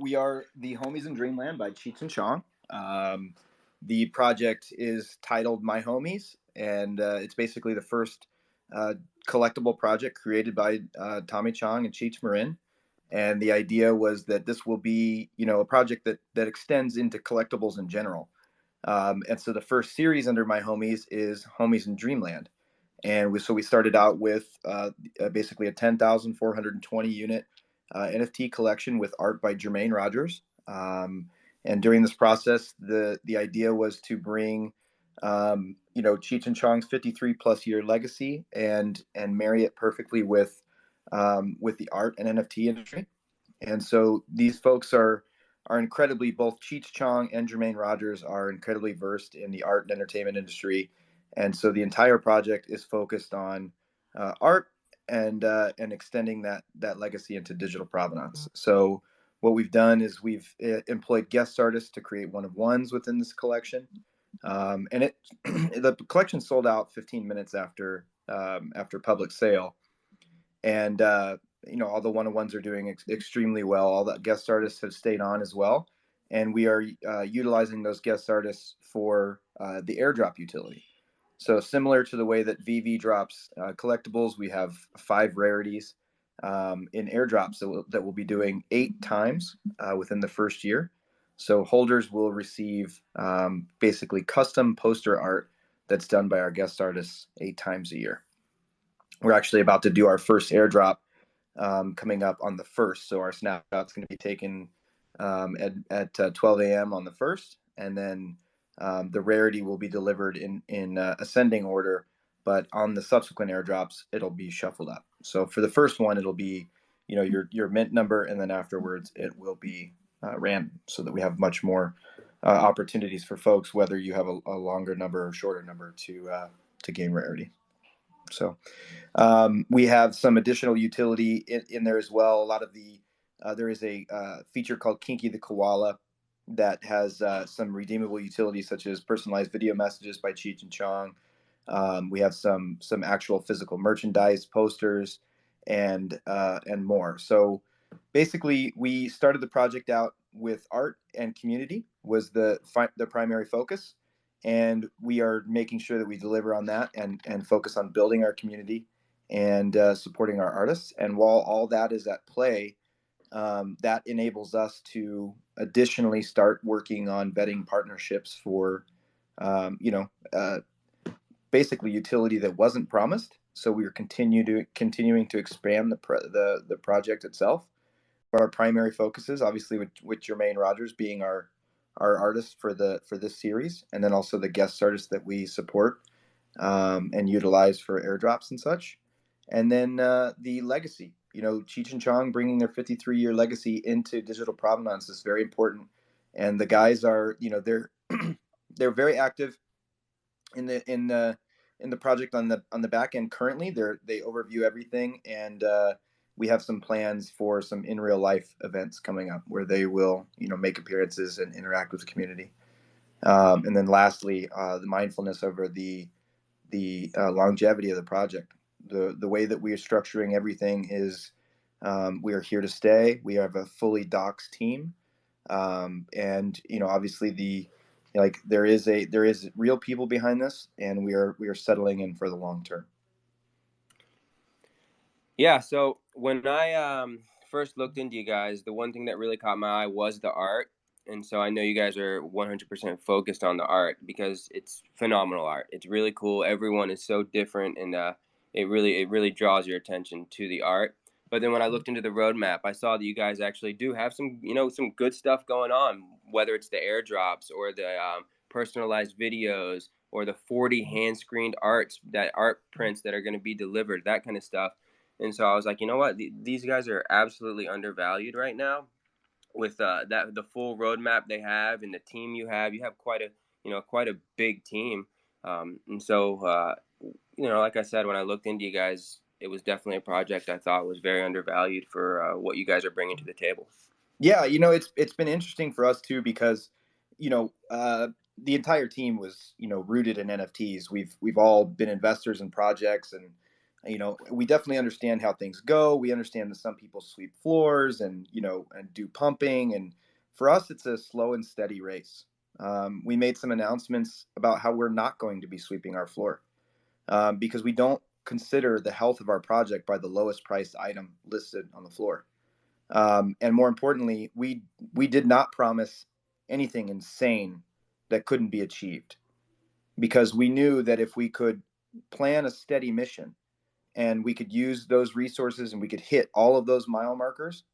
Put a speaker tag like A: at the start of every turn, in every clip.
A: we are the Homies in Dreamland by Cheech and Chong. The project is titled My Homies, and it's basically the first collectible project created by Tommy Chong and Cheech Marin. And the idea was that this will be, a project that extends into collectibles in general. And so the first series under My Homies is Homies in Dreamland. And we started out with basically a 10,420 unit NFT collection with art by Jermaine Rogers. And during this process, the idea was to bring, Cheech and Chong's 53 plus year legacy and marry it perfectly with the art and NFT industry. And so these folks are incredibly, both Cheech Chong and Jermaine Rogers are incredibly versed in the art and entertainment industry. And so the entire project is focused on art and extending that legacy into digital provenance. So what we've done is we've employed guest artists to create one of ones within this collection, and the collection sold out 15 minutes after public sale, and all the one of ones are doing extremely well. All the guest artists have stayed on as well, and we are utilizing those guest artists for the airdrop utility. So similar to the way that VV drops collectibles, we have 5 rarities in airdrops that we'll be doing 8 times within the first year. So holders will receive basically custom poster art that's done by our guest artists 8 times a year. We're actually about to do our first airdrop coming up on the 1st. So our snapshot's going to be taken at 12 a.m. on the 1st, and then the rarity will be delivered in ascending order, but on the subsequent airdrops, it'll be shuffled up. So for the first one, it'll be, your mint number, and then afterwards it will be random, so that we have much more opportunities for folks, whether you have a longer number or shorter number to gain rarity. So we have some additional utility in there as well. A lot of there is a feature called Kinky the Koala that has some redeemable utilities, such as personalized video messages by Cheech and Chong. We have some actual physical merchandise, posters, and more. So basically, we started the project out with art and community was the primary focus, and we are making sure that we deliver on that and focus on building our community and supporting our artists. And while all that is at play, that enables us to additionally start working on vetting partnerships for, basically utility that wasn't promised. So we are continuing to expand the project itself. But our primary focus is obviously with Jermaine Rogers being our artist for this series, and then also the guest artists that we support and utilize for airdrops and such. And then the legacy, Cheech and Chong bringing their 53-year legacy into digital provenance is very important. And the guys are, they're they're very active in the project on the back end currently. They overview everything, and we have some plans for some in real life events coming up where they will, make appearances and interact with the community. And then lastly, the mindfulness over the longevity of the project. The way that we are structuring everything is we are here to stay. We have a fully docs team, and obviously there is real people behind this, and we are settling in for the long term.
B: Yeah, so when I first looked into you guys, the one thing that really caught my eye was the art. And so I know you guys are 100% focused on the art because it's phenomenal art. It's really cool. Everyone is so different, and it really draws your attention to the art. But then when I looked into the roadmap, I saw that you guys actually do have some good stuff going on, whether it's the airdrops or the personalized videos or the 40 hand-screened art prints that are going to be delivered, that kind of stuff. And so I was like, you know what? These guys are absolutely undervalued right now with the full roadmap they have and the team you have. You have quite a big team. And so, like I said, when I looked into you guys, it was definitely a project I thought was very undervalued for what you guys are bringing to the table.
A: Yeah, it's been interesting for us too, because the entire team was rooted in NFTs. We've all been investors in projects, and We definitely understand how things go. We understand that some people sweep floors and do pumping. And for us, it's a slow and steady race. We made some announcements about how we're not going to be sweeping our floor because we don't consider the health of our project by the lowest priced item listed on the floor. And more importantly, we did not promise anything insane that couldn't be achieved because we knew that if we could plan a steady mission and we could use those resources and we could hit all of those mile markers,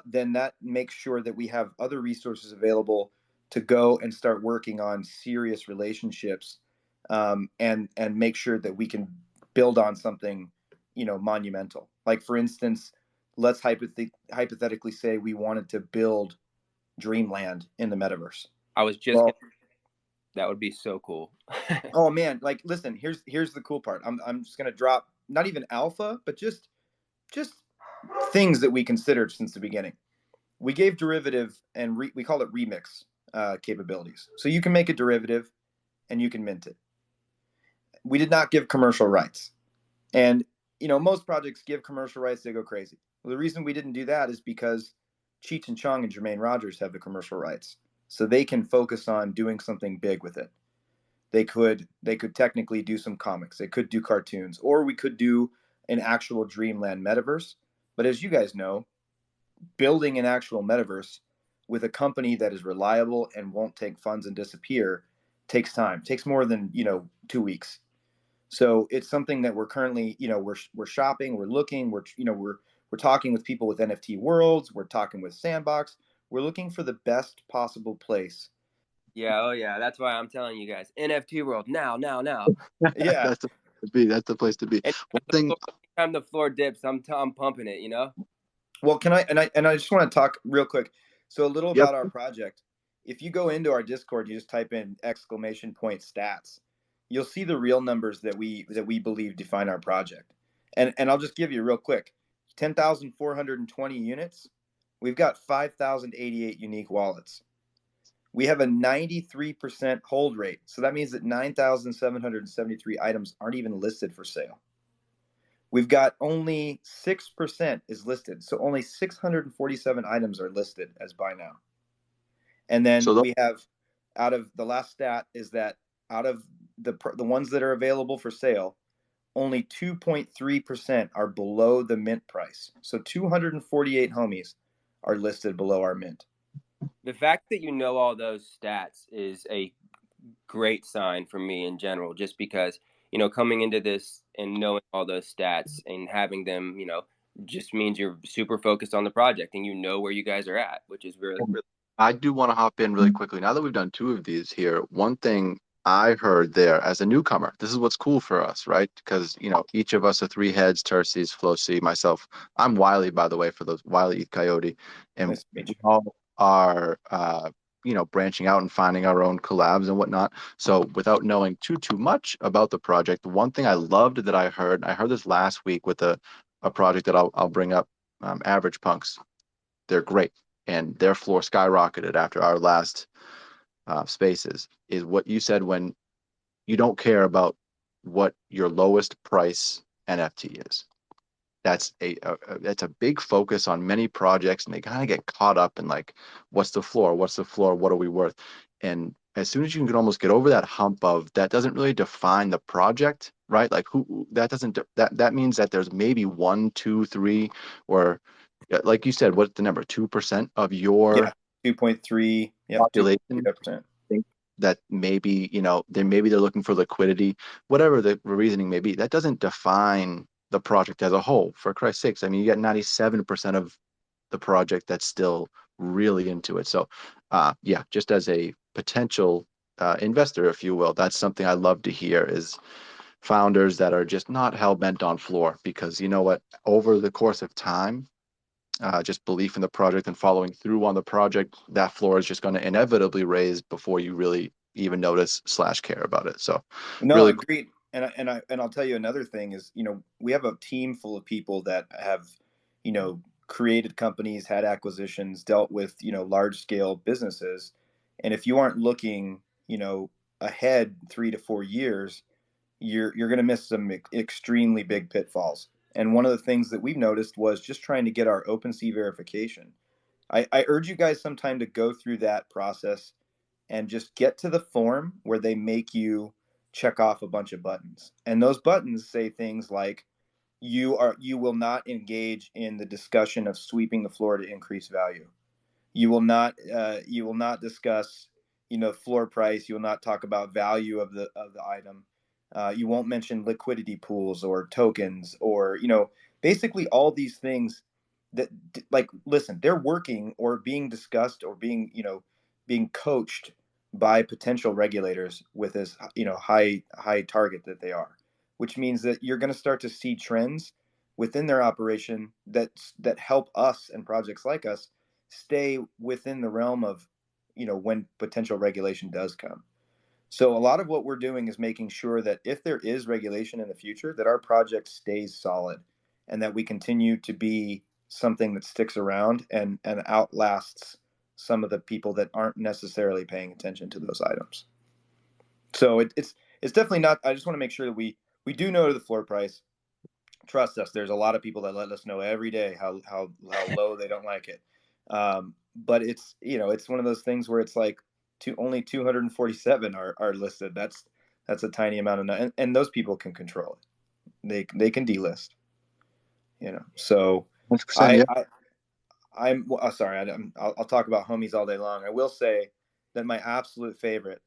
A: then that makes sure that we have other resources available to go and start working on serious relationships, and make sure that we can build on something, monumental. Like for instance, let's hypothetically say we wanted to build Dreamland in the metaverse.
B: I was just
A: Well,
B: that would be so cool.
A: oh man, like listen, here's the cool part. I'm just gonna drop not even alpha, but just things that we considered since the beginning. We gave derivative and we call it remix capabilities. So you can make a derivative and you can mint it. We did not give commercial rights. And most projects give commercial rights, they go crazy. Well, the reason we didn't do that is because Cheech and Chong and Jermaine Rogers have the commercial rights. So they can focus on doing something big with it. They could technically do some comics. They could do cartoons, or we could do an actual Dreamland metaverse. But as you guys know, building an actual metaverse with a company that is reliable and won't take funds and disappear takes time. Takes more than 2 weeks. So it's something that we're currently, we're shopping, we're looking, we're talking with people with NFT worlds, we're talking with Sandbox. We're looking for the best possible place.
B: Yeah, oh yeah, that's why I'm telling you guys, NFT world now, now, now.
A: Yeah.
C: That's the place to be. That's the place to be.
B: And
C: One thing,
B: anytime the floor dips, I'm pumping it.
A: Well, can I just want to talk real quick. So a little
C: yep.
A: about our project. If you go into our Discord, you just type in !stats. You'll see the real numbers that we believe define our project. And I'll just give you real quick. 10,420 units. We've got 5,088 unique wallets. We have a 93% hold rate. So that means that 9,773 items aren't even listed for sale. We've got only 6% is listed. So only 647 items are listed as buy now. And then
C: So
A: we have, out of the last stat is that out of the ones that are available for sale, only 2.3% are below the mint price. So 248 homies are listed below our mint.
B: The fact that you know all those stats is a great sign for me in general, just because, coming into this and knowing all those stats and having them, just means you're super focused on the project and you know where you guys are at, which is really, really.
C: I do want to hop in really quickly. Now that we've done two of these here, one thing I heard there as a newcomer, this is what's cool for us, right? Because, each of us are three heads, Terces, Flocy, myself. I'm Wiley, by the way, for those Wiley Coyote. And
A: Nice to meet
C: we
A: you.
C: all are, branching out and finding our own collabs and whatnot. So without knowing too much about the project, one thing I loved that I heard this last week with a project that I'll bring up, Average Punks. They're great, and their floor skyrocketed after our last spaces. Is what you said, when you don't care about what your lowest price NFT is. That's a big focus on many projects, and they kind of get caught up in like, what's the floor? What's the floor? What are we worth? And as soon as you can almost get over that hump of that doesn't really define the project, right? Like who that doesn't that means that there's maybe one, two, three, or like you said, what's the number? 2% of
A: Yeah,
C: your
A: 2.3. Yep,
C: population
A: 2.3%.
C: think that maybe, they're looking for liquidity, whatever the reasoning may be. That doesn't define the project as a whole, for Christ's sakes. I mean, you got 97% of the project that's still really into it. So, yeah, just as a potential investor, if you will, that's something I love to hear is founders that are just not hell bent on floor, because you know what, over the course of time, just belief in the project and following through on the project, that floor is just going to inevitably raise before you really even notice / care about it. So
A: No,
C: really cool.
A: agreed. And I'll tell you another thing is, we have a team full of people that have, created companies, had acquisitions, dealt with, large scale businesses. And if you aren't looking, ahead 3 to 4 years, you're going to miss some extremely big pitfalls. And one of the things that we've noticed was just trying to get our Opensea verification. I urge you guys sometime to go through that process and just get to the form where they make you check off a bunch of buttons. And those buttons say things like you will not engage in the discussion of sweeping the floor to increase value. You will not discuss, floor price. You will not talk about value of the item. You won't mention liquidity pools or tokens or basically all these things that, like, listen, they're working or being discussed or being coached by potential regulators with this high target that they are, which means that you're going to start to see trends within their operation that help us and projects like us stay within the realm of when potential regulation does come. So a lot of what we're doing is making sure that if there is regulation in the future, that our project stays solid and that we continue to be something that sticks around and outlasts some of the people that aren't necessarily paying attention to those items. So it's definitely not. I just want to make sure that we do know the floor price. Trust us, there's a lot of people that let us know every day how low they don't like it. But it's it's one of those things where it's like only 247 are listed. That's a tiny amount of, and those people can control it. They can delist. So
C: 100%, yeah.
A: I'm sorry. I'll talk about homies all day long. I will say that my absolute favorite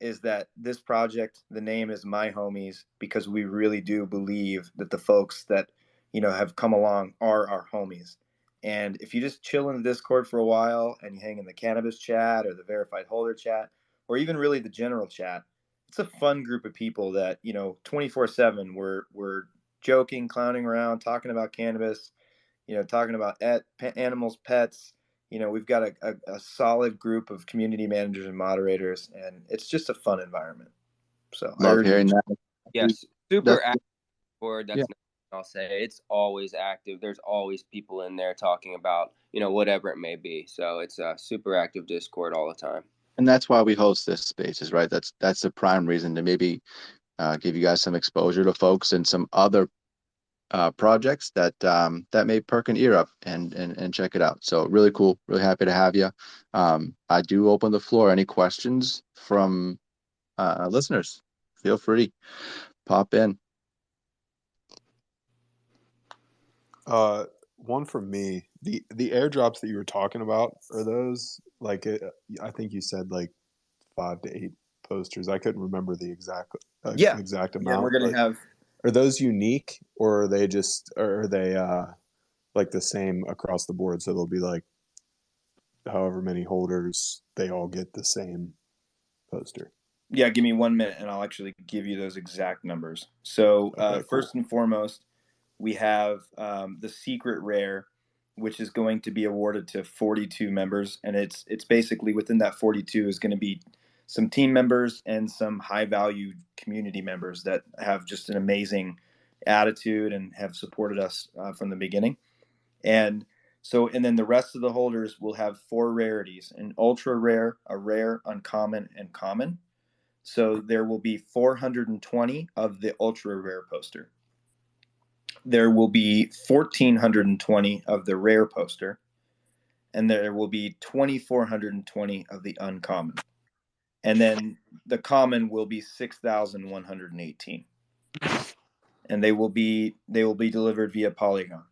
A: is that this project, the name is My Homies, because we really do believe that the folks that have come along are our homies. And if you just chill in the Discord for a while and you hang in the cannabis chat or the verified holder chat, or even really the general chat, it's a fun group of people that 24/7 we're joking, clowning around, talking about cannabis, talking about animals, pets. We've got a solid group of community managers and moderators, and it's just a fun environment. So
C: Love hearing that.
B: Yes, super
C: That's,
B: active board.
C: yeah.
B: I'll say it's always active. There's always people in there talking about whatever it may be. So it's a super active Discord all the time.
C: And that's why we host this spaces, right? That's the prime reason to maybe give you guys some exposure to folks and some other projects that may perk an ear up and check it out. So really cool. Really happy to have you. I do open the floor. Any questions from listeners? Feel free. Pop in.
D: One from me. The airdrops that you were talking about, are those like I think you said like 5 to 8 posters. I couldn't remember the exact
A: and
D: amount.
A: we're gonna have.
D: Are those unique, or are they like the same across the board? So there'll be like however many holders, they all get the same poster.
A: Yeah, give me 1 minute and I'll actually give you those exact numbers. So
D: Okay, cool.
A: First and foremost, we have the secret rare, which is going to be awarded to 42 members, and it's basically within that 42 is going to be some team members and some high value community members that have just an amazing attitude and have supported us from the beginning. And then the rest of the holders will have 4 rarities: an ultra rare, a rare, uncommon, and common. So there will be 420 of the ultra rare poster. There will be 1,420 of the rare poster, and there will be 2,420 of the uncommon. And then the common will be 6,118. And they will be delivered via Polygon.